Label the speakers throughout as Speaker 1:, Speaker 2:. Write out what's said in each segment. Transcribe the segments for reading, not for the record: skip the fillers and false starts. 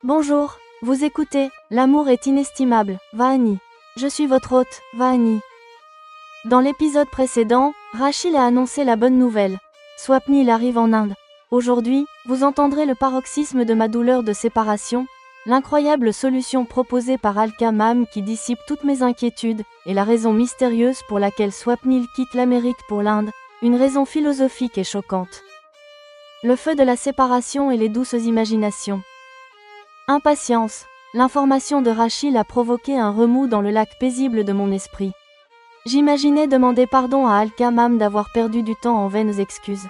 Speaker 1: Bonjour, vous écoutez, l'amour est inestimable, Vahani. Je suis votre hôte, Vahani. Dans l'épisode précédent, Rachil a annoncé la bonne nouvelle. Swapnil arrive en Inde. Aujourd'hui, vous entendrez le paroxysme de ma douleur de séparation, l'incroyable solution proposée par Alka Mam qui dissipe toutes mes inquiétudes, et la raison mystérieuse pour laquelle Swapnil quitte l'Amérique pour l'Inde, une raison philosophique et choquante. Le feu de la séparation et les douces imaginations. Impatience. L'information de Rachil a provoqué un remous dans le lac paisible de mon esprit. J'imaginais demander pardon à Alka Mam d'avoir perdu du temps en vaines excuses.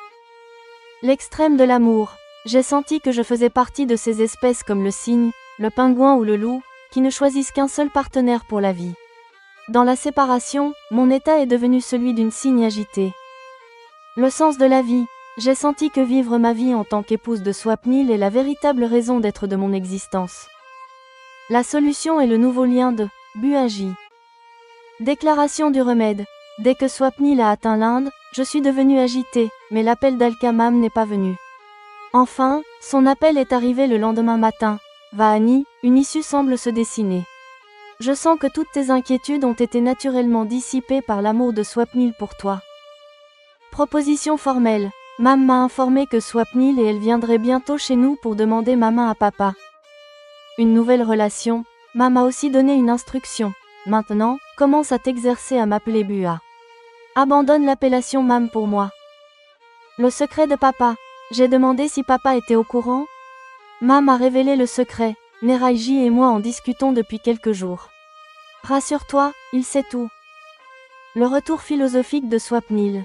Speaker 1: L'extrême de l'amour. J'ai senti que je faisais partie de ces espèces comme le cygne, le pingouin ou le loup, qui ne choisissent qu'un seul partenaire pour la vie. Dans la séparation, mon état est devenu celui d'une cygne agitée. Le sens de la vie. J'ai senti que vivre ma vie en tant qu'épouse de Swapnil est la véritable raison d'être de mon existence. La solution est le nouveau lien de Buaji. Déclaration du remède. Dès que Swapnil a atteint l'Inde, je suis devenue agitée, mais l'appel d'Alka Mam n'est pas venu. Enfin, son appel est arrivé le lendemain matin. Vahani, une issue semble se dessiner. Je sens que toutes tes inquiétudes ont été naturellement dissipées par l'amour de Swapnil pour toi. Proposition formelle. Mam m'a informé que Swapnil et elle viendraient bientôt chez nous pour demander ma main à papa. Une nouvelle relation. Mam m'a aussi donné une instruction. Maintenant, commence à t'exercer à m'appeler Bua. Abandonne l'appellation Mam pour moi. Le secret de papa. J'ai demandé si papa était au courant. Mam a révélé le secret. Neraiji et moi en discutons depuis quelques jours. Rassure-toi, il sait tout. Le retour philosophique de Swapnil.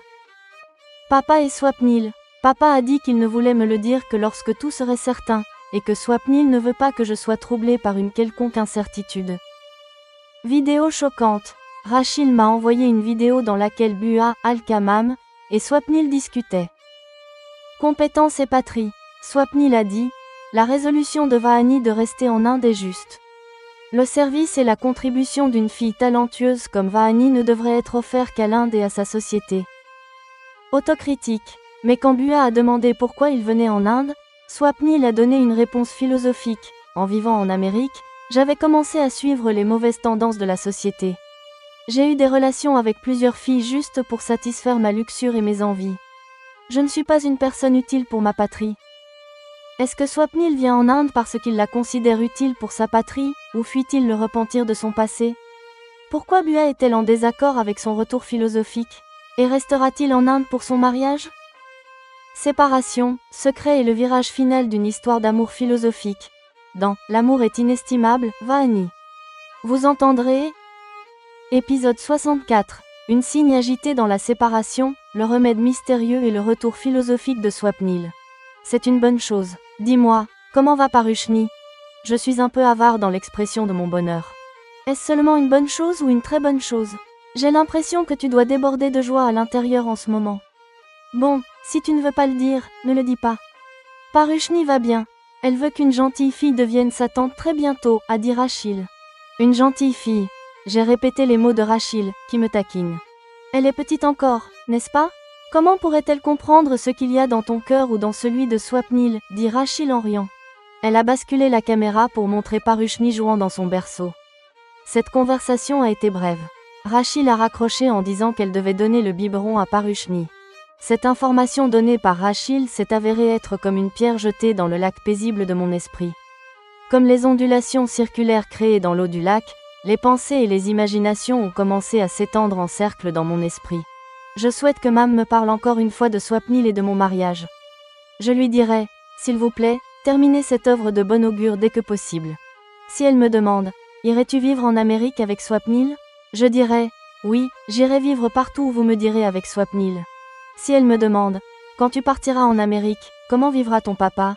Speaker 1: Papa et Swapnil. Papa a dit qu'il ne voulait me le dire que lorsque tout serait certain, et que Swapnil ne veut pas que je sois troublée par une quelconque incertitude. Vidéo choquante. Rachil m'a envoyé une vidéo dans laquelle Bua, Alka Mam, et Swapnil discutaient. Compétence et patrie. Swapnil a dit, la résolution de Vahani de rester en Inde est juste. Le service et la contribution d'une fille talentueuse comme Vahani ne devraient être offerts qu'à l'Inde et à sa société. Autocritique. Mais quand Bua a demandé pourquoi il venait en Inde, Swapnil a donné une réponse philosophique. En vivant en Amérique, j'avais commencé à suivre les mauvaises tendances de la société. J'ai eu des relations avec plusieurs filles juste pour satisfaire ma luxure et mes envies. Je ne suis pas une personne utile pour ma patrie. Est-ce que Swapnil vient en Inde parce qu'il la considère utile pour sa patrie, ou fuit-il le repentir de son passé? Pourquoi Bua est-elle en désaccord avec son retour philosophique? Et restera-t-il en Inde pour son mariage? Séparation, secret et le virage final d'une histoire d'amour philosophique. Dans L'amour est inestimable, Vahani. Vous entendrez? Épisode 64. Une cygne agitée dans la séparation, le remède mystérieux et le retour philosophique de Swapnil. C'est une bonne chose. Dis-moi, comment va Parushni? Je suis un peu avare dans l'expression de mon bonheur. Est-ce seulement une bonne chose ou une très bonne chose? J'ai l'impression que tu dois déborder de joie à l'intérieur en ce moment. Bon, si tu ne veux pas le dire, ne le dis pas. Parushni va bien. Elle veut qu'une gentille fille devienne sa tante très bientôt, a dit Rachil. Une gentille fille. J'ai répété les mots de Rachil, qui me taquine. Elle est petite encore, n'est-ce pas? Comment pourrait-elle comprendre ce qu'il y a dans ton cœur ou dans celui de Swapnil, dit Rachil en riant. Elle a basculé la caméra pour montrer Parushni jouant dans son berceau. Cette conversation a été brève. Rachil a raccroché en disant qu'elle devait donner le biberon à Parushni. Cette information donnée par Rachil s'est avérée être comme une pierre jetée dans le lac paisible de mon esprit. Comme les ondulations circulaires créées dans l'eau du lac, les pensées et les imaginations ont commencé à s'étendre en cercle dans mon esprit. Je souhaite que Mam me parle encore une fois de Swapnil et de mon mariage. Je lui dirai, s'il vous plaît, terminez cette œuvre de bon augure dès que possible. Si elle me demande, irais-tu vivre en Amérique avec Swapnil? Je dirai, oui, j'irai vivre partout où vous me direz avec Swapnil. Si elle me demande, quand tu partiras en Amérique, comment vivra ton papa?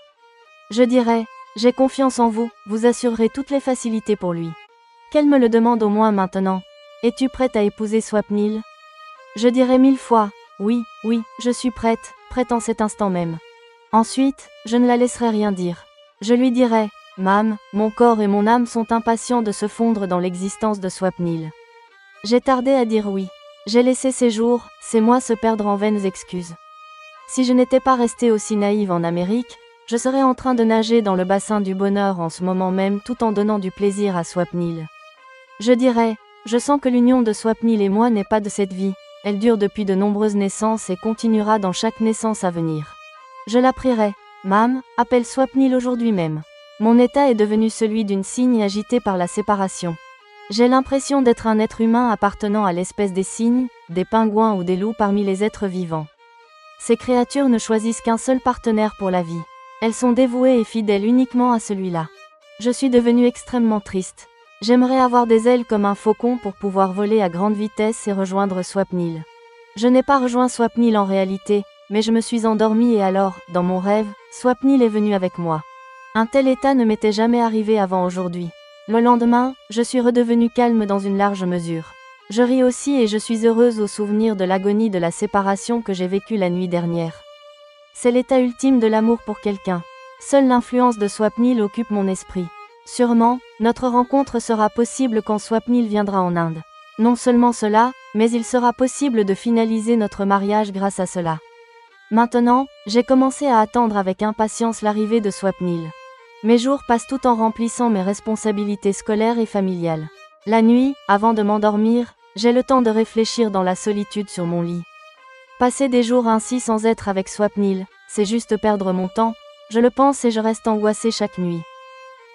Speaker 1: Je dirai, j'ai confiance en vous, vous assurerez toutes les facilités pour lui. Qu'elle me le demande au moins maintenant. Es-tu prête à épouser Swapnil? Je dirai 1000 fois, oui, je suis prête, prête en cet instant même. Ensuite, je ne la laisserai rien dire. Je lui dirai, Mam, mon corps et mon âme sont impatients de se fondre dans l'existence de Swapnil. J'ai tardé à dire oui. J'ai laissé ces jours, ces mois se perdre en vaines excuses. Si je n'étais pas restée aussi naïve en Amérique, Je serais en train de nager dans le bassin du bonheur en ce moment même tout en donnant du plaisir à Swapnil. Je dirais, je sens que l'union de Swapnil et moi n'est pas de cette vie, elle dure depuis de nombreuses naissances et continuera dans chaque naissance à venir. Je la prierai, Mam, appelle Swapnil aujourd'hui même. Mon état est devenu celui d'une cygne agitée par la séparation. J'ai l'impression d'être un être humain appartenant à l'espèce des cygnes, des pingouins ou des loups parmi les êtres vivants. Ces créatures ne choisissent qu'un seul partenaire pour la vie. Elles sont dévouées et fidèles uniquement à celui-là. Je suis devenue extrêmement triste. J'aimerais avoir des ailes comme un faucon pour pouvoir voler à grande vitesse et rejoindre Swapnil. Je n'ai pas rejoint Swapnil en réalité, mais je me suis endormie et alors, dans mon rêve, Swapnil est venu avec moi. Un tel état ne m'était jamais arrivé avant aujourd'hui. Le lendemain, je suis redevenue calme dans une large mesure. Je ris aussi et je suis heureuse au souvenir de l'agonie de la séparation que j'ai vécue la nuit dernière. C'est l'état ultime de l'amour pour quelqu'un. Seule l'influence de Swapnil occupe mon esprit. Sûrement, notre rencontre sera possible quand Swapnil viendra en Inde. Non seulement cela, mais il sera possible de finaliser notre mariage grâce à cela. Maintenant, j'ai commencé à attendre avec impatience l'arrivée de Swapnil. Mes jours passent tout en remplissant mes responsabilités scolaires et familiales. La nuit, avant de m'endormir, j'ai le temps de réfléchir dans la solitude sur mon lit. Passer des jours ainsi sans être avec Swapnil, c'est juste perdre mon temps, je le pense et je reste angoissée chaque nuit.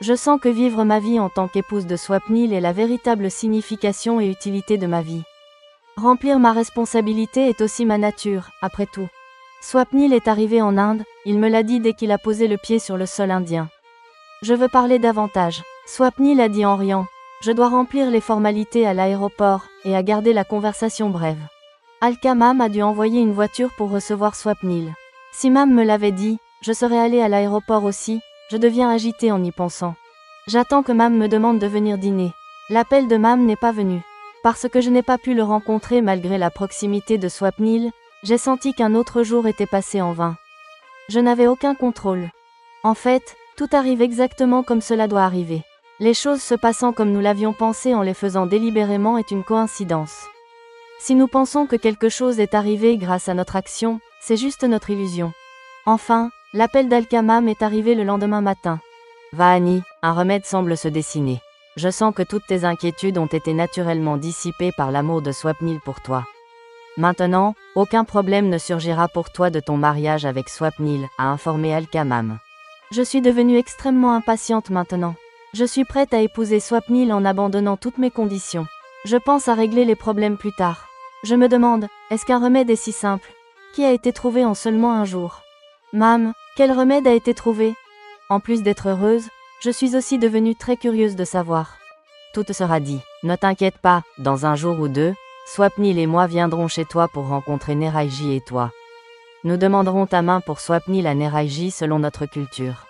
Speaker 1: Je sens que vivre ma vie en tant qu'épouse de Swapnil est la véritable signification et utilité de ma vie. Remplir ma responsabilité est aussi ma nature, après tout. Swapnil est arrivé en Inde, il me l'a dit dès qu'il a posé le pied sur le sol indien. Je veux parler davantage. Swapnil a dit en riant. Je dois remplir les formalités à l'aéroport, et à garder la conversation brève. Alka Mam a dû envoyer une voiture pour recevoir Swapnil. Si Mam me l'avait dit, je serais allée à l'aéroport aussi, je deviens agitée en y pensant. J'attends que Mam me demande de venir dîner. L'appel de Mam n'est pas venu. Parce que je n'ai pas pu le rencontrer malgré la proximité de Swapnil, j'ai senti qu'un autre jour était passé en vain. Je n'avais aucun contrôle. En fait, tout arrive exactement comme cela doit arriver. Les choses se passant comme nous l'avions pensé en les faisant délibérément est une coïncidence. Si nous pensons que quelque chose est arrivé grâce à notre action, c'est juste notre illusion. Enfin, l'appel d'Alka Mam est arrivé le lendemain matin. Vahani, un remède semble se dessiner. Je sens que toutes tes inquiétudes ont été naturellement dissipées par l'amour de Swapnil pour toi. Maintenant, aucun problème ne surgira pour toi de ton mariage avec Swapnil, a informé Alka Mam. Je suis devenue extrêmement impatiente maintenant. Je suis prête à épouser Swapnil en abandonnant toutes mes conditions. Je pense à régler les problèmes plus tard. Je me demande, est-ce qu'un remède est si simple? Qui a été trouvé en seulement un jour? Mam, quel remède a été trouvé? En plus d'être heureuse, je suis aussi devenue très curieuse de savoir. Tout te sera dit. Ne t'inquiète pas, dans un jour ou deux, Swapnil et moi viendrons chez toi pour rencontrer Neraiji et toi. Nous demanderons ta main pour Swapnil à Neraiji selon notre culture.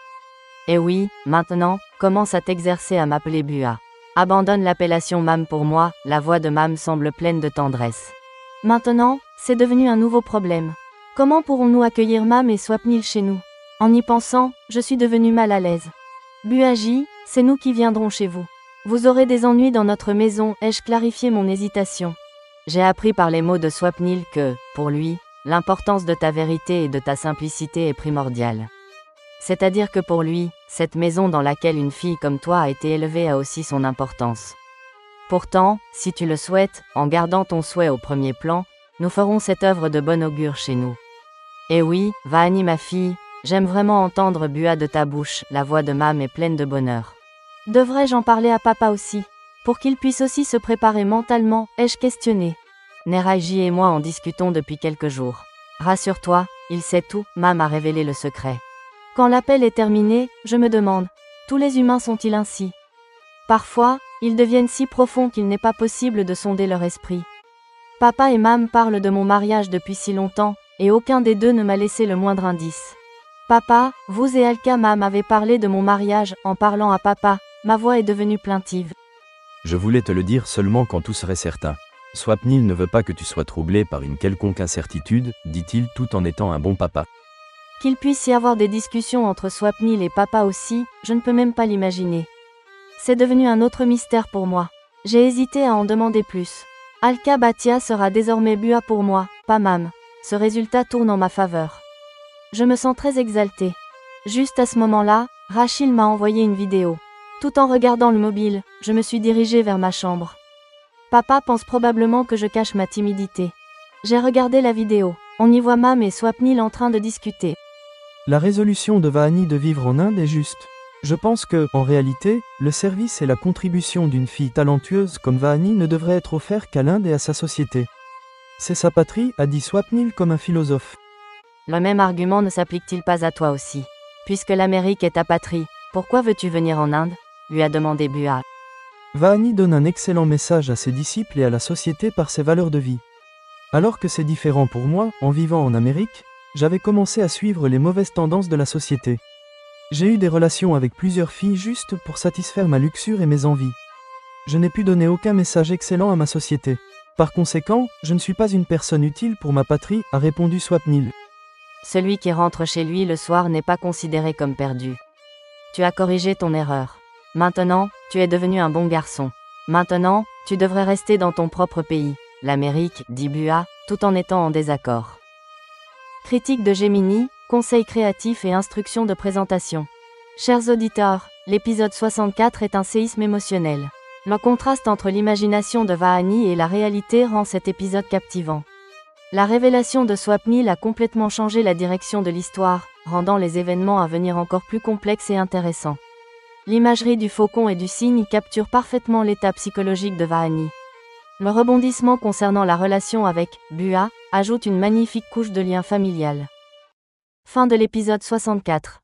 Speaker 1: Et oui, maintenant, commence à t'exercer à m'appeler Bua. Abandonne l'appellation Mam pour moi, la voix de Mam semble pleine de tendresse. Maintenant, c'est devenu un nouveau problème. Comment pourrons-nous accueillir Mam et Swapnil chez nous? En y pensant, je suis devenue mal à l'aise. Buaji, c'est nous qui viendrons chez vous. Vous aurez des ennuis dans notre maison, ai-je clarifié mon hésitation. J'ai appris par les mots de Swapnil que, pour lui, l'importance de ta vérité et de ta simplicité est primordiale. C'est-à-dire que pour lui, cette maison dans laquelle une fille comme toi a été élevée a aussi son importance. Pourtant, si tu le souhaites, en gardant ton souhait au premier plan, nous ferons cette œuvre de bon augure chez nous. Et oui, Vahani ma fille, j'aime vraiment entendre Bua de ta bouche, la voix de Mam est pleine de bonheur. Devrais-je en parler à papa aussi? Pour qu'il puisse aussi se préparer mentalement, ai-je questionné. Neraiji et moi en discutons depuis quelques jours. Rassure-toi, il sait tout, Mam a révélé le secret. Quand l'appel est terminé, je me demande, tous les humains sont-ils ainsi? Parfois, ils deviennent si profonds qu'il n'est pas possible de sonder leur esprit. Papa et Mam parlent de mon mariage depuis si longtemps, et aucun des deux ne m'a laissé le moindre indice. Papa, vous et Alka Mam avez parlé de mon mariage, en parlant à papa, ma voix est devenue plaintive.
Speaker 2: Je voulais te le dire seulement quand tout serait certain. Swapnil ne veut pas que tu sois troublé par une quelconque incertitude, dit-il tout en étant un bon papa.
Speaker 1: Qu'il puisse y avoir des discussions entre Swapnil et papa aussi, je ne peux même pas l'imaginer. C'est devenu un autre mystère pour moi. J'ai hésité à en demander plus. Alka Bhatia sera désormais Bua pour moi, pas Mam. Ce résultat tourne en ma faveur. Je me sens très exaltée. Juste à ce moment-là, Rachel m'a envoyé une vidéo. Tout en regardant le mobile, je me suis dirigée vers ma chambre. Papa pense probablement que je cache ma timidité. J'ai regardé la vidéo. On y voit Mam et Swapnil en train de discuter.
Speaker 3: La résolution de Vahani de vivre en Inde est juste. Je pense que, en réalité, le service et la contribution d'une fille talentueuse comme Vahani ne devraient être offerts qu'à l'Inde et à sa société. C'est sa patrie, a dit Swapnil comme un philosophe.
Speaker 1: Le même argument ne s'applique-t-il pas à toi aussi? Puisque l'Amérique est ta patrie, pourquoi veux-tu venir en Inde? Lui a demandé Bua.
Speaker 3: Vahani donne un excellent message à ses disciples et à la société par ses valeurs de vie. Alors que c'est différent pour moi, en vivant en Amérique, j'avais commencé à suivre les mauvaises tendances de la société. J'ai eu des relations avec plusieurs filles juste pour satisfaire ma luxure et mes envies. Je n'ai pu donner aucun message excellent à ma société. Par conséquent, je ne suis pas une personne utile pour ma patrie, a répondu Swapnil.
Speaker 1: Celui qui rentre chez lui le soir n'est pas considéré comme perdu. Tu as corrigé ton erreur. Maintenant, tu es devenu un bon garçon. Maintenant, tu devrais rester dans ton propre pays, l'Amérique, dit Bua, tout en étant en désaccord. Critique de Gemini, conseils créatifs et instructions de présentation. Chers auditeurs, l'épisode 64 est un séisme émotionnel. Le contraste entre l'imagination de Vahani et la réalité rend cet épisode captivant. La révélation de Swapnil a complètement changé la direction de l'histoire, rendant les événements à venir encore plus complexes et intéressants. L'imagerie du faucon et du cygne capture parfaitement l'état psychologique de Vahani. Le rebondissement concernant la relation avec Bua ajoute une magnifique couche de lien familial. Fin de l'épisode 64.